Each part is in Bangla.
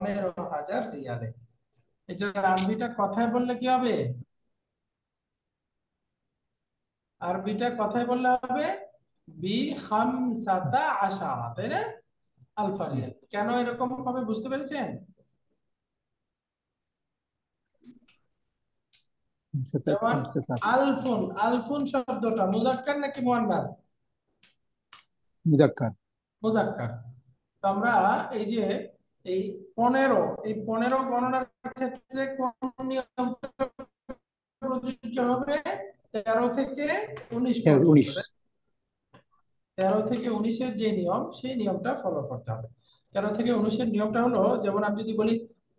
15,000 রিয়ালে। এটা আরবিটা কথায় বললে কি হবে? আরবিটা কথায় বললে হবে বি খামসাতা আশারা, তাই না? আলফা রিয়াল। কেন এরকম হবে বুঝতে পেরেছেন? যেমন আলফুন, আলফুন শব্দটা মুজাক্কার নাকি মুয়ান্নাস? মুজাক্কার। মুজাক্কার। তো আমরা এই যে এই 15, এই 15 গণনার ক্ষেত্রে কোন নিয়মটা প্রযোজ্য হবে? 13 থেকে 19 পর্যন্ত। 19। 13 থেকে 19-এর যে নিয়ম, সেই নিয়মটা ফলো করতে হবে। 13 থেকে 19-এর নিয়মটা হলো, যেমন আমি যদি বলি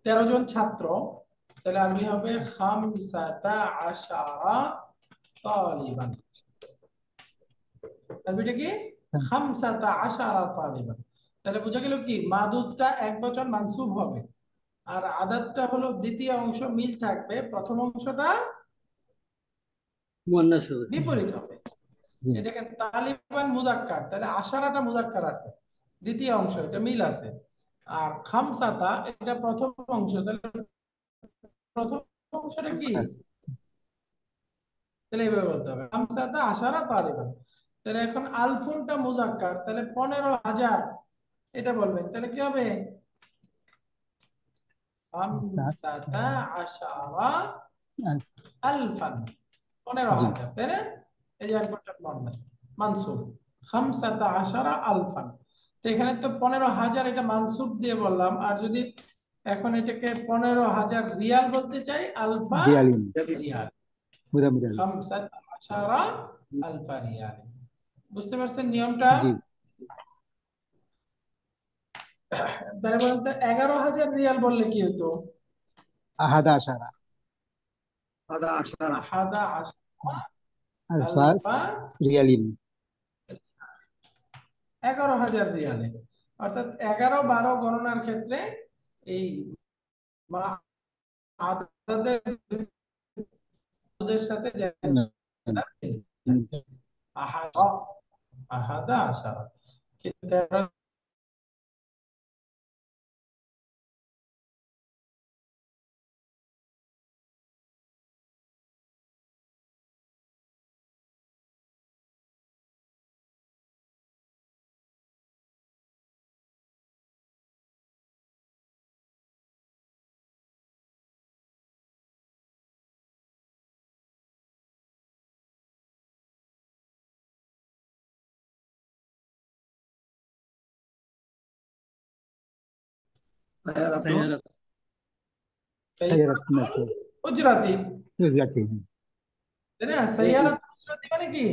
13 জন ছাত্র, তাহলে আরবি হবে খামসাতা আশারা তালিবান। আরবিটা কি? খামসাতা আশারা তালিবান। তাহলে বোঝা গেল কি মাদুদটা এক বচন মানসুব হবে, আর আদাতটা হলো দ্বিতীয় অংশ মিল থাকবে, প্রথম অংশটা মুয়ান্নাস হবে। বিপরীত হবে। এই দেখেন তালিবান মুজাক্কার, তাহলে আশারাটা মুজাক্কার আছে, দ্বিতীয় অংশ এটা মিল আছে। আর খামসাতা এটা প্রথম অংশ, তাহলে প্রথম অংশটা কি? তাহলে এইভাবে বলতে হবে খামসাতা আশারা তালিবান। তাহলে এখন আলফুনটা মুজাক্কার, তাহলে 15,000 এটা বলবেন, তাহলে কি হবে? খামসাতা আশারা আলফান, 15,000, তাই না? এই যে এক বছর মানসুব খামসাতা আশারা আলফান। তো এখানে তো 15,000 এটা মানসুব দিয়ে বললাম, আর যদি এখন এটাকে 15,000 রিয়াল বলতে চাই, আলফা রিয়াল, খামসাতা আশারা আলফা রিয়াল। বুঝতে পারছেন নিয়মটা? তাহলে বলেন তো 11,000 রিয়াল বললে কি হতো? আহাদা আশারা। আদা আশারা। আহাদা আশারা আলফাস আলফা রিয়ালিন। 11,000 রিয়ালে। অর্থাৎ 11-12 গণনার ক্ষেত্রে এই আদাদের সাথে আহাদা, আহাদা আশারা। কিন্তু উজরাতি, তাই না? সাইয়ারাতুল উজরাতি মানে কি?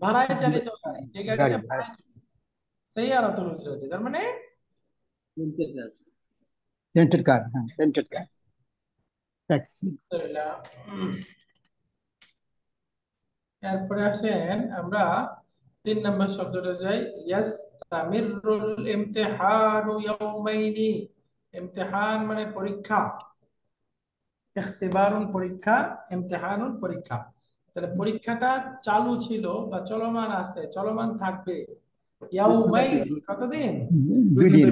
ভাড়ায় চালিত গাড়ি, যে গাড়িটা ভাড়ায় চলে। সাইয়ারাতুল উজরাতি তার মানে রেন্টেড কার। হ্যাঁ, রেন্টেড কার, ট্যাক্সি। এরপরে আসেন আমরা 3 নম্বর শব্দটা যাই, ইয়াস্তামিরুল ইমতিহানু ইয়াউমাইনি। ইমতিহান মানে পরীক্ষা, ইখতিবারুন পরীক্ষা, ইমতিহানুন পরীক্ষা। তাহলে পরীক্ষাটা চালু ছিল বা চলমান আছে, চলমান থাকবে। ইয়াউমাইনি কতদিন? 2 দিন।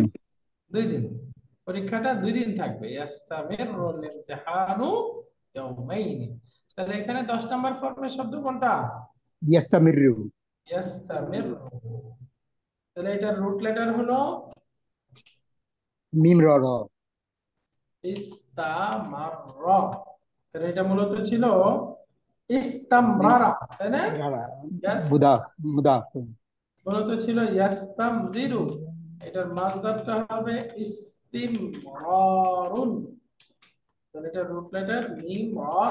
2 দিন। পরীক্ষাটা 2 দিন থাকবে। ইয়াস্তামিরুল ইমতিহানু ইয়াউমাইনি। তাহলে এখানে 10 নম্বর ফর্মের শব্দ কোনটা? ইয়াস্তামিরু। ইয়াস্তামিরু। তাহলে এটার রুট লেটার হলো মিম র র। ইস্তামাররা। তাহলে এটা মূলত ছিল ইস্তামরারা, তাই না? মুদা মুদা। মূলত ছিল ইয়াস্তামরিরু। এটার মাসদারটা হবে ইস্তিমরারুন। তাহলে এটা রুট লেটার মিম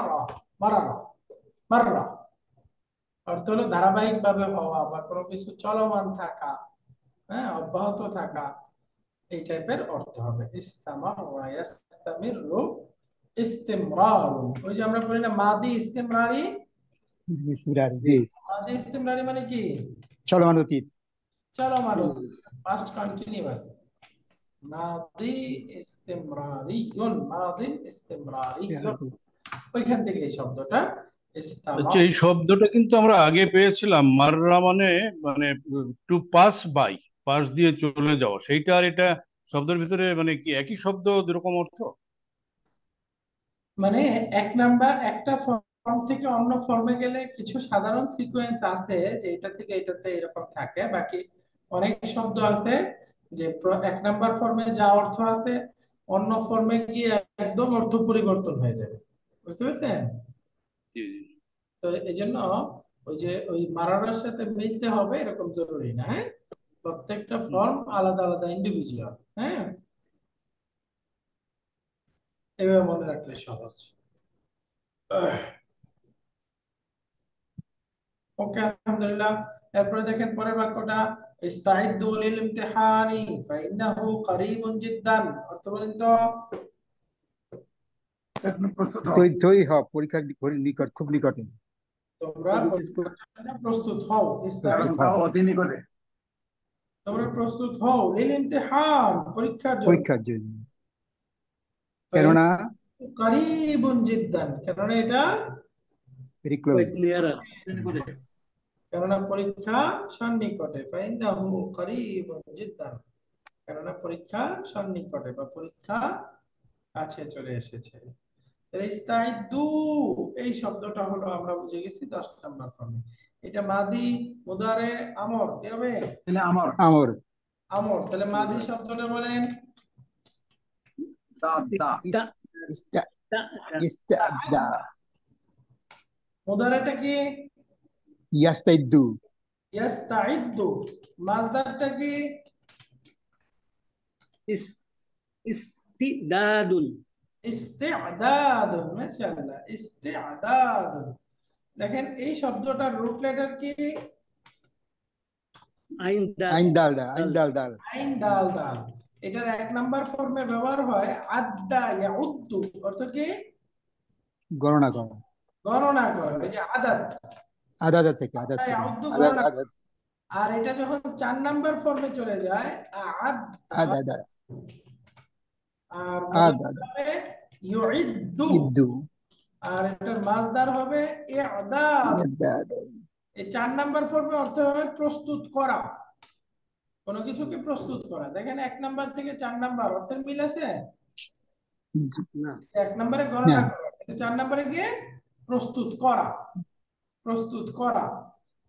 রা, মারারা, মাররা। অর্থ হলো ধারাবাহিকভাবে হওয়া বা কোনো কিছু চলমান থাকা, হ্যাঁ, অব্যাহত থাকা, এই টাইপের অর্থ হবে। ইস্তামার ওয়া ইয়াস্তামিরু ইস্তিমরারুন। ওই যে আমরা বলি না মাদি ইস্তিমরারি। মাদি ইস্তিমরারি মানে কি? চলমান অতীত। চলমান অতীত, পাস্ট কন্টিনিউয়াস। মাদি ইস্তিমরারিয়ুন, মাদি ইস্তিমরারিয়ুন, ওইখান থেকে এই শব্দটা আচ্ছা, ইস্তামার। এই শব্দটা কিন্তু আমরা আগে পেয়েছিলাম, মাররা মানে মানে টু পাস বাই, পাশ দিয়ে চলে যাওয়া, সেইটা আর এটা শব্দের ভিতরে মানে কি একই শব্দ দুরকম অর্থ? মানে এক নাম্বার একটা ফর্ম থেকে অন্য ফর্মে গেলে কিছু সাধারণ সিকোয়েন্স আছে যে এটা থেকে এটাতে এরকম থাকে, বাকি অনেক শব্দ আছে যে এক নাম্বার ফর্মে যা অর্থ আছে অন্য ফর্মে গিয়ে একদম অর্থ পরিবর্তন হয়ে যাবে। বুঝতে পেরেছেন? জি, জি। তো এই জন্য ওই যে ওই মারানার সাথে মিলতে হবে এরকম জরুরি না, হ্যাঁ? প্রত্যেকটা ফর্ম আলাদা আলাদা ইন্ডিভিজুয়াল, হ্যাঁ? এভাবে মনে রাখলে সহজ। ওকে, আলহামদুলিল্লাহ। এরপরে দেখেন পরের বাক্যটা, ইস্তাইদু লিল ইমতিহানি ফাইন্নাহু কারীবুন জিদ্দান। অর্থ বলেন তো। প্রস্তুত হও। তৈরি হও, পরীক্ষার নিকট, খুব নিকটে। তোমরা পরীক্ষার জন্য প্রস্তুত হও। অতি নিকটে। তোমরা প্রস্তুত হও লিল ইমতিহান, পরীক্ষার জন্য। পরীক্ষার জন্য। কেননা কারীবুন জিদ্দান, কেননা এটা ভেরি ক্লোজ। কেননা পরীক্ষা সন্নিকটে। ফাইন্নাহু কারীবুন জিদ্দান, কেননা পরীক্ষা সন্নিকটে বা পরীক্ষা কাছে চলে এসেছে। ইস্তাইদু এই শব্দটা হলো আমরা বুঝে গেছি 10 নম্বর ফর্মে। এটা মাদি, মুদারে, আমর কি হবে? তাহলে আমর। আমর। আমর। তাহলে মাদি শব্দটা বলেন। মুদারেটা কি? ইয়াস্তাইদু। ইয়াস্তাইদু। মাজদারটা কি? ইস্তিদাদুন। ইস্তিআদাদুন। মাশাআল্লাহ, ইস্তিআদাদুন। দেখেন এই শব্দটার রুট লেটার কি? আইন দাল। আইন দাল দাল। আইন দাল দাল। আইন দাল দাল। এটার এক নাম্বার ফর্মে ব্যবহার হয় আদ্দা ইয়াউদ্দু। অর্থ কি? গণনা করা। গণনা করা। এই যে আদাদ, আদাদা থেকে, আদাদ থেকে, ইয়াউদ্দু আদাদ গণনা। আদাদ আর এটা যখন 4 নাম্বার ফর্মে চলে যায় আদ্দা, আদাদা আর আদাদা হবে ইউইদ্দু, ইদ্দু আর এটার মাজদার হবে ইআদাদ। ইয়াদাদা। এই 4 নাম্বার ফর্মে অর্থ হবে প্রস্তুত করা, কোনো কিছুকে প্রস্তুত করা। দেখেন 1 নাম্বার থেকে 4 নাম্বার অর্থের মিল আছে? না। 1 নম্বরে গণনা করা, 4 নম্বরে গিয়ে প্রস্তুত করা, প্রস্তুত করা।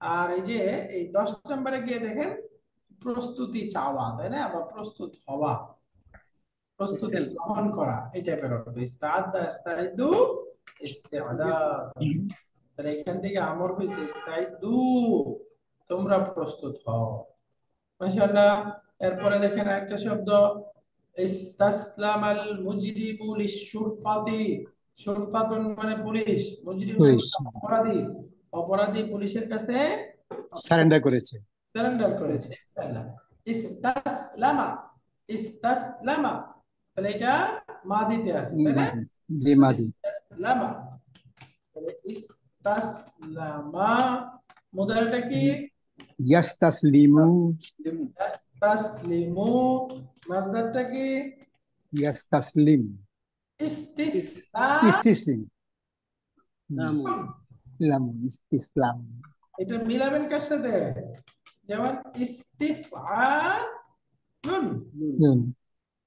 আর এই যে এই 10 নম্বরে গিয়ে দেখেন প্রস্তুতি চাওয়া, তাই না? বা প্রস্তুত হওয়া, প্রস্তুতি গ্রহণ করা, এই টাইপের অর্থ। ইস্তাআদা, ইস্তাইদু, ইস্তিআদাদ। তাহলে এখান থেকে আমর হইছে ইস্তাইদু, তোমরা প্রস্তুত হও। মাশাআল্লাহ। এরপরে দেখেন আরেকটা শব্দ, ইস্তাসলামাল মুজরিমু লিশ-শুরতাতি। শুরতাতুন মানে পুলিশ, মুজরিম অপরাধী, অপরাধী পুলিশের কাছে সারেন্ডার করেছে। সারেন্ডার করেছে। ইনশাআল্লাহ। ইস্তাসলামা, ইস্তাসলামা। তাহলে এটা মাদিতে আছে, তাই না? জি, মাদি। ইস্তাসলামা। তাহলে ইস্তাসলামা মুদারিটা কি? ইয়াস্তাসলিমু। ইস্তাসলিমু। মাজদারটা কি? ইয়াস্তাসলিম। ইস্তিসলাম। ইস্তিসলিম। লামু ইস্তিসলাম। এটা মিলাবেন কার সাথে? যেমন ইস্তিফআলুন,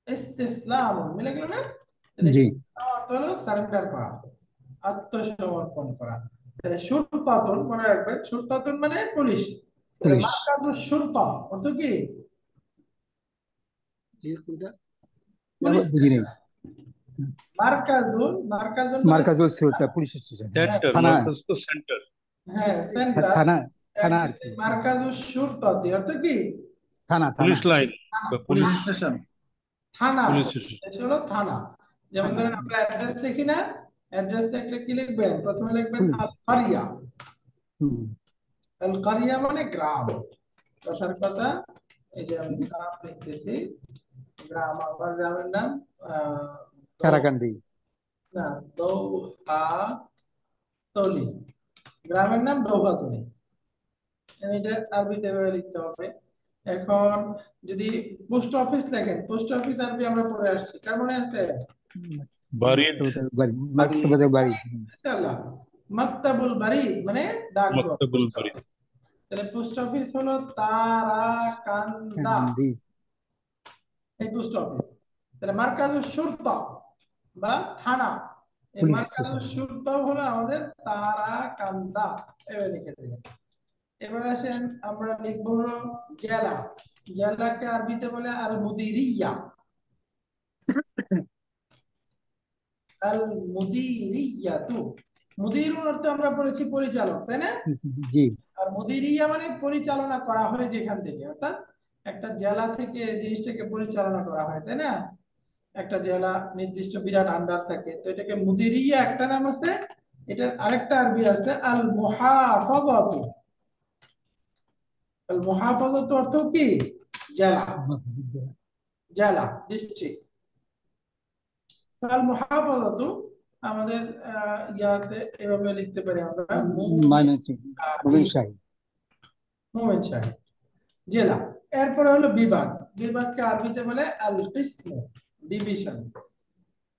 ইস্তিসলাম, মিলে গেল না? জি। অর্থ হলো সারেন্ডার করা, আত্মসমর্পণ করা। তাহলে শুরতাতুন মনে রাখবেন, শুরতাতুন মানে পুলিশ। তাহলে পুলিশ। মারকাজুশ শুরতা অর্থ কি? পুলিশ। বুঝি নেই। মারকাজুন, মারকাজুন মার্কাজুল শুরতা, পুলিশ স্টেশন। সেন্টার, থানা। মার্কাজ তো সেন্টার। হ্যাঁ, সেন্টার। থানা, থানা আর কি। মারকাজুশ শুরতাতি অর্থ কি? থানা, থানা। পুলিশ লাইন বা পুলিশ স্টেশন। থানা, পুলিশ এটা হলো থানা। যেমন ধরেন আমরা অ্যাড্রেস লিখি না, অ্যাড্রেস লিখলে কি লিখবেন? প্রথমে লিখবেন আল কারিয়া। আল কারিয়া মানে গ্রাম। কথার কথা, এই যে আমি গ্রাম লিখতেছি, গ্রাম, আমার গ্রামের নাম কারাকান্দি। না, দৌহাতলি। গ্রামের নাম দৌহাতলি। এটা আরবিতে এভাবে লিখতে হবে। এখন যদি পোস্ট অফিস লেখেন, পোস্ট অফিস আরবি আমরা পড়ে আসছি, কার মনে আছে? বারিদ। মাকতাবুল বারিদ। ইনশাআল্লাহ। মাকতাবুল বারিদ মানে ডাকঘর, মাকতাবুল পোস্ট বারিদ। অফিস। তাহলে পোস্ট অফিস হলো তারাকান্দা। এই পোস্ট অফিস। তাহলে মার্কাজুশ শুরতা বা থানা, এই পুলিশ মার্কাজুশ স্টেশন। শুরতা হলো আমাদের তারাকান্দা, এভাবে লিখে দিলেন। এবার আসেন আমরা লিখবো হলো জেলা। জেলাকে আরবিতে বলে আল মুদিরিয়া। আল মুদিরিয়াতু, মুদিরুন অর্থে আমরা পড়েছি পরিচালক, তাই না? জি আর মুদিরিয়া মানে পরিচালনা করা হয় যেখান থেকে, অর্থাৎ একটা জেলা থেকে জিনিসটাকে পরিচালনা করা হয়, তাই না? একটা জেলা নির্দিষ্ট বিরাট আন্ডার থাকে, তো এটাকে মুদিরিয়া একটা নাম আছে। এটার আরেকটা আরবি আছে আল মুহাফাজাতু। আল মুহাফাজাতু অর্থ কি? জেলা, জেলা ডিস্ট্রিক্ট। আল মুহাফাজাতু আমাদের ইয়াতে এভাবে লিখতে পারি আমরা ময়মনসিংহ মোমেনশাহী জেলা। এরপরে হলো বিভাগ। বিভাগকে আরবিতে বলে আল কিসমু, ডিভিশন।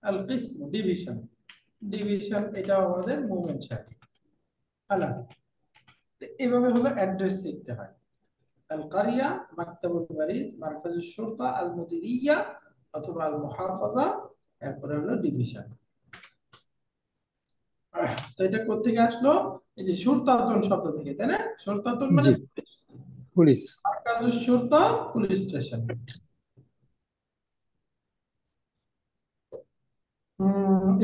আল কিসমু ডিভিশন, ডিভিশন এটাও আমাদের মোমেনশাহী। খালাস, এভাবে হলো অ্যাড্রেস লিখতে হয়। আল কারিয়া, মাকতাবুল বারিদ, মারকাজুশ শুরতা, আল মুদিরিয়া অথবা আল মুহাফাজা, এরপরে হলো ডিভিশন। তো এটা কোত্থেকে আসলো? এই যে শুরতাতুন শব্দ থেকে, তাই না? শুরতাতুন মানে জি পুলিশ। মারকাজুশ শুরতা পুলিশ স্টেশন।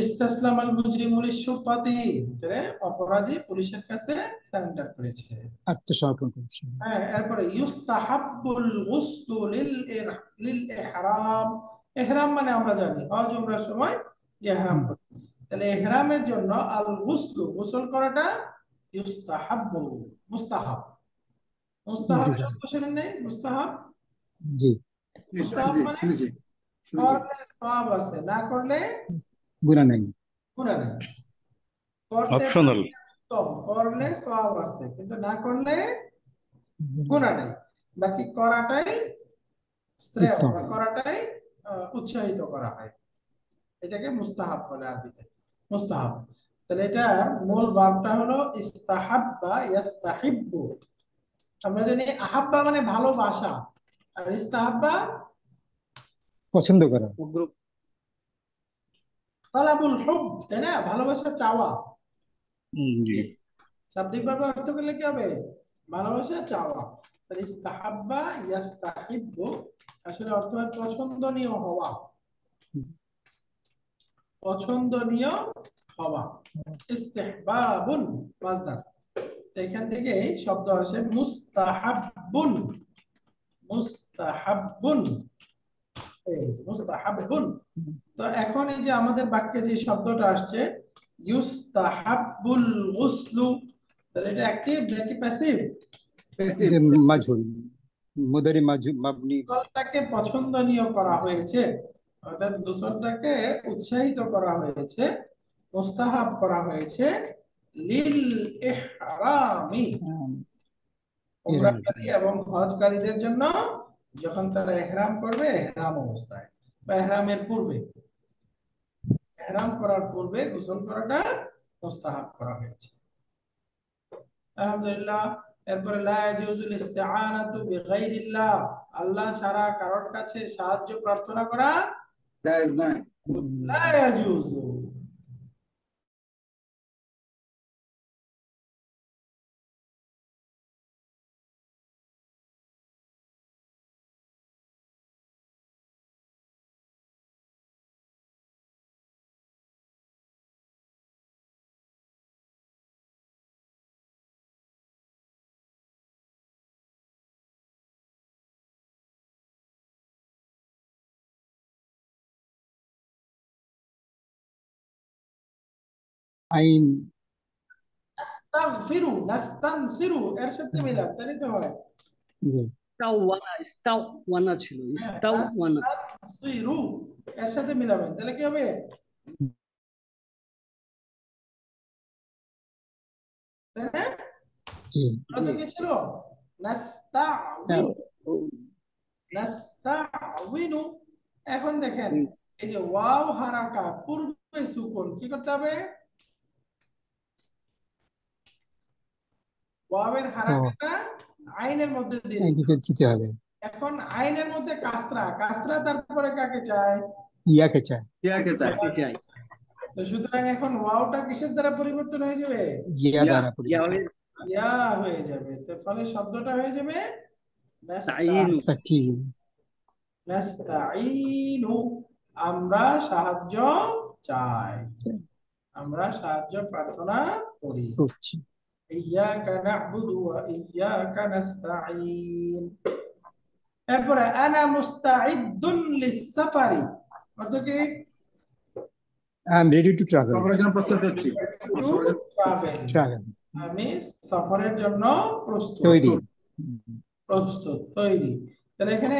ইস্তাসলাম আল মুজরিমু লিশ-শুরতাতি, তাহলে অপরাধী পুলিশের কাছে সারেন্ডার করেছে, আত্মসমর্পণ করেছে। হ্যাঁ। এরপরে ইউস্তাহাব্বুল গুসলু লিল ইহরাম। ইহরাম মানে আমরা জানি হজ উমরার সময় যে ইহরাম করি, তাহলে ইহরামের জন্য আল গুসলু, গোসল করাটা ইউস্তাহাব্বু, মুস্তাহাব। মুস্তাহাব শব্দ শুনেন নাই? মুস্তাহাব, জি মুস্তাহাব মানে করলে সওয়াব আছে, না করলে গুনাহ নাই। গুনাহ নেই। করতে অপশনাল। উত্তম, করলে সওয়াব আছে, কিন্তু না করলে গুনাহ নেই। বাকি করাটাই শ্রেয় উত্তম। বা করাটাই উৎসাহিত করা হয়, এটাকে মুস্তাহাব বলে আরবিতে, মুস্তাহাব। তাহলে এটার মূল ভার্বটা হলো ইস্তাহাব্বা ইয়াস্তাহিব্বু। আমরা জানি আহাব্বা মানে ভালোবাসা, আর ইস্তাহাব্বা পছন্দ করা। তালাবুল হুব, তাই না? ভালোবাসা চাওয়া। জি। শাব্দিকভাবে অর্থ করলে কি হবে? ভালোবাসা চাওয়া। তাহলে ইস্তাহাব্বা ইয়াস্তাহিব্বু আসলে অর্থ হয় পছন্দনীয় হওয়া, পছন্দনীয় হওয়া। ইস্তিহবাবুন মাসদার, তো এখান থেকে শব্দ আসে মুস্তাহাব্বুন। মুস্তাহাব্বুন, এই যে মুস্তাহাব্বুন। তো এখন এই যে আমাদের বাক্যে যে শব্দটা আসছে ইউস্তাহাব্বুল গুসলু, তাহলে এটা অ্যাক্টিভ নাকি প্যাসিভ? মাজহুল, মুদারি মাজহুল মাবনি। গোসলটাকে পছন্দনীয় করা হয়েছে, অর্থাৎ গোসলটাকে উৎসাহিত করা হয়েছে, মুস্তাহাব করা হয়েছে লিল ইহরামি, উমরাকারী এবং হজকারীদের জন্য যখন তারা ইহরাম করবে, ইহরাম অবস্থায় বা ইহরামের পূর্বে, ইহরাম করার পূর্বে গোসল করাটা মুস্তাহাব করা হয়েছে। আলহামদুলিল্লাহ। এরপরে লা ইয়াজুজুল ইস্তিআনাতু বিগাইরিল্লাহ, আল্লাহ ছাড়া কারোর কাছে সাহায্য প্রার্থনা করা জায়েজ নয়, লা ইয়াজুজু। আইন নাস্তাগফিরু, নাস্তানসিরু এর সাথে মিলান, তাই তো হয়। ইস্তাওয়ানা ছিল, ইস্তাওয়ানা। নাস্তানসিরু এর সাথে মিলাবেন, তাহলে কি হবে? তাই না? তো কি ছিল? নাস্তাউইনু, নাস্তাউইনু। এখন দেখেন এই যে ওয়াও হারাকা পূর্বে সুকুন, কি করতে হবে? ওয়াওয়ের হারাকাটা আইনের মধ্যে দিয়ে দিতে হবে। দিতে হবে। এখন আইনের মধ্যে কাসরা, কাসরা তারপরে কাকে চায়? ইয়াকে চায়। ইয়াকে চাই। কি চাই? তো সুতরাং এখন ওয়াওটা কিসের দ্বারা পরিবর্তন হয়ে যাবে? ইয়া দ্বারা ইয়া পরিবর্তন। হয়ে ইয়া হয়ে যাবে। তো ফলে শব্দটা হয়ে যাবে তাইনু। নাস্তাকিন। নাস্তাঈনু, আমরা সাহায্য চাই, আমরা সাহায্য প্রার্থনা করি। করছি। ইয়াকা না'বুদু ওয়া ইয়াকা নাস্তাঈন। এরপরে আনা মুস্তাঈদ্দুন লিস-সাফারি, অর্থ কি? I am ready to travel. সফরের জন্য প্রস্তুত হচ্ছি। টু ট্রাভেল, ট্রাভেল, আমি সফরের জন্য প্রস্তুত। তৈরি। প্রস্তুত, তৈরি। তাহলে এখানে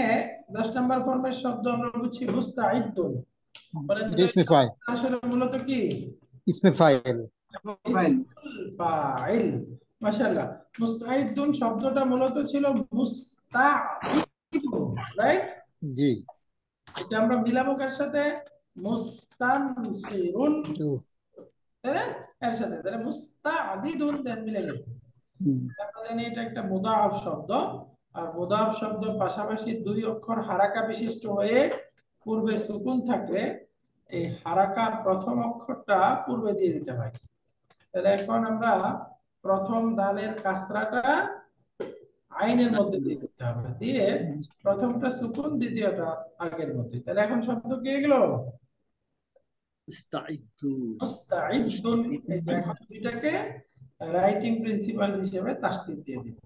10 নম্বর ফর্মের শব্দ আমরা বুঝছি মুস্তাঈদ্দুন। বলেন তো এটা ইসমে ফাইল। আসলে মূলত কি? ইসমে ফাইল। ইসমুল ফাইল। মাশাআল্লাহ। মুস্তাঈদ্দুন শব্দটা মূলত ছিল মুস্তাঈদুন, রাইট? জি। এটা আমরা মিলাবো কার সাথে? মুস্তানসিরুন, তাই না? এর সাথে তাহলে মুস্তাঈদুন দেন মিলে গেছে। আমরা জানি এটা একটা মুদাআফ শব্দ, আর মুদাআফ শব্দ পাশাপাশি দুই অক্ষর হারাকা বিশিষ্ট হয়ে পূর্বে সুকুন থাকলে এই হারাকা প্রথম অক্ষরটা পূর্বে দিয়ে দিতে হয়। তাহলে এখন আমরা প্রথম দালের কাসরাটা আইনের মধ্যে দিয়ে দিতে হবে, দিয়ে প্রথমটা সুকুন, দ্বিতীয়টা আগের মধ্যে। তাহলে এখন শব্দ কি এগুলো? মুস্তাঈদু। মুস্তাঈদুন। এই যে এখন দুইটাকে রাইটিং প্রিন্সিপাল হিসেবে তাসদীদ দিয়ে দিব।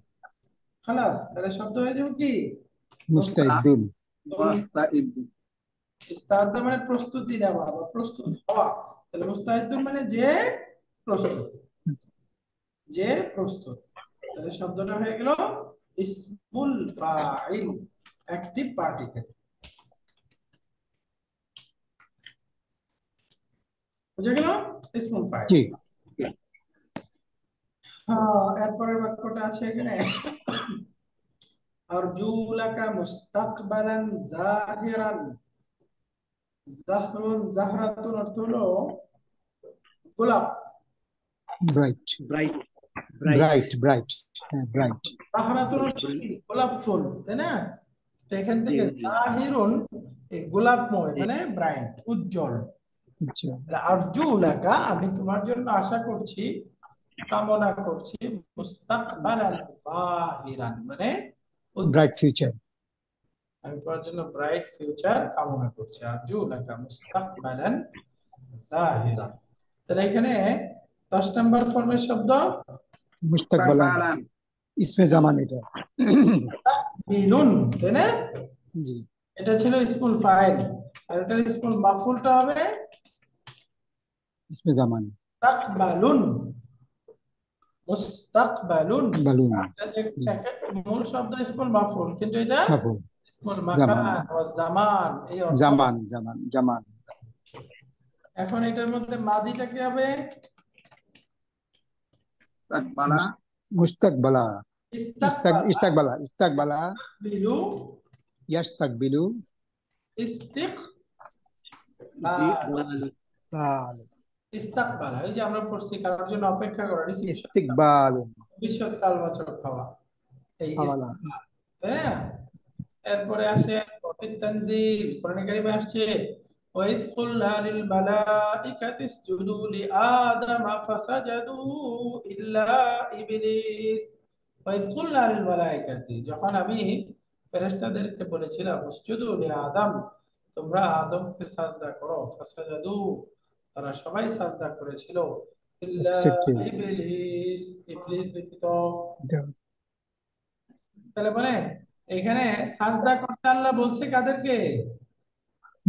খালাস, তাহলে শব্দ হয়ে যাবে কি? মুস্তাঈদুন। মুস্তাঈদুন। ইস্তাআদা মানে প্রস্তুতি নেওয়া বা প্রস্তুত হওয়া। তাহলে মুস্তাঈদুন মানে যে প্রস্তুত, যে প্রস্তুত। তাহলে শব্দটা হয়ে গেল ইসমুল ফাইল, অ্যাক্টিভ পার্টিকেল। বুঝে গেল? ইসমুল ফাইল। জি। হ্যাঁ, এরপরের বাক্যটা আছে এখানে আরজুলাকা মুস্তাকবালান জাহিরান। জাহরুন, জাহরাতুন অর্থ হলো গোলাপ। ব্রাইট। ব্রাইট। ব্রাইট, ব্রাইট, হ্যাঁ ব্রাইট। জাহরাতুন অর্থ কি? গোলাপ ফুল, তাই না? তো এখান জি, থেকে জি। জাহিরুন এই গোলাপময় জি। মানে ব্রাইট, উজ্জ্বল। আচ্ছা। আরজুলাকা আমি তোমার জন্য আশা করছি, কামনা করছি, মুস্তাকবালান জাহিরান মানে ব্রাইট ফিউচার। আমি তোমার জন্য ব্রাইট ফিউচার কামনা করছি। আরজুলাকা মুস্তাকবালান জাহিরান। তাহলে এখানে 10 নম্বর ফর্মের শব্দ মুস্তাকবালান, ইসমে জামান এটা। বিলুন, তাই না? জি। এটা ছিল ইসমুল ফাইল, আর এটা ইসমুল মাফউলটা হবে ইসমে জামান। মুস্তাকবালুন। মুস্তাকবালুন বালুন। এটা যে মূল শব্দ ইসমুল মাফউল, কিন্তু এটা মাফুল। ইসমুল মাকান ওয়া জামান, এই অর্থ। জামান, জামান, জামান। এখন এটার মধ্যে মাদিটা কি হবে? মুস্তাকবালা। মুস্তাকবালা। ইস্তাকবালা, ইস্তাকবালা। বিলু, ইয়াস্তাকবিলু। ইস্তিকবাল। ইস্তাকবালা, এই যে আমরা পড়ছি কারোর জন্য অপেক্ষা করা, ইস্তিকবালুন। ভবিষ্যৎকাল বাচক হওয়া, এই হাওয়ালা। ইস্তিকবাল, তাই না? এরপরে আসে ওয়াফিত তানজিল, কোরআনে কারিমে আসছে ওয়াইদ কুলনা লিল মালাইকাতি ইসজুদু লিআদামা ফাসাজাদু ইল্লা ইবলিস। ওয়াইদ কুলনা লিল মালাইকাতি, যখন আমি ফেরেশতাদেরকে বলেছিলাম উসজুদু লিআদম, তোমরা আদমকে সাজদা করো, ফাসাজাদু, তারা সবাই সাজদা করেছিল, ইল্লা ইবলিস, ইবলিস ব্যতীত। তাহলে মানে এখানে সাজদা করতে আল্লাহ বলছে কাদেরকে?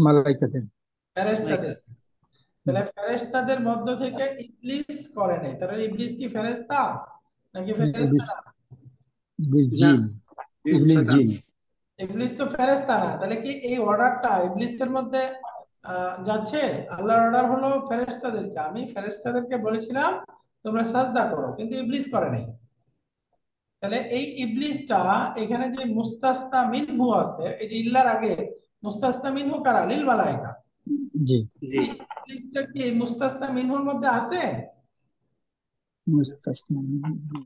মালাইকাদের। ফেরেশতাদের। তাহলে ফেরেশতাদের মধ্য থেকে ইবলিস করে নাই। তাহলে ইবলিস কি ফেরেশতা নাকি ফেরেশতা না? ইবলিস জিন। ইবলিস জিন। ইবলিস তো ফেরেশতা না। তাহলে কি এই অর্ডারটা ইবলিসের মধ্যে যাচ্ছে? আল্লাহর অর্ডার হলো ফেরেশতাদেরকে, আমি ফেরেশতাদেরকে বলেছিলাম তোমরা সাজদা করো, কিন্তু ইবলিস করে নাই। তাহলে এই ইবলিসটা এখানে যে মুস্তাসনা মিনহু আছে, এই যে ইল্লার আগে মুস্তাসনা মিনহু কারা? লিল মালাইকা। জি। ইবলিসটা কি এই মুস্তাসনা মিনহুর মধ্যে আছে? মুস্তাসনা মিনহু।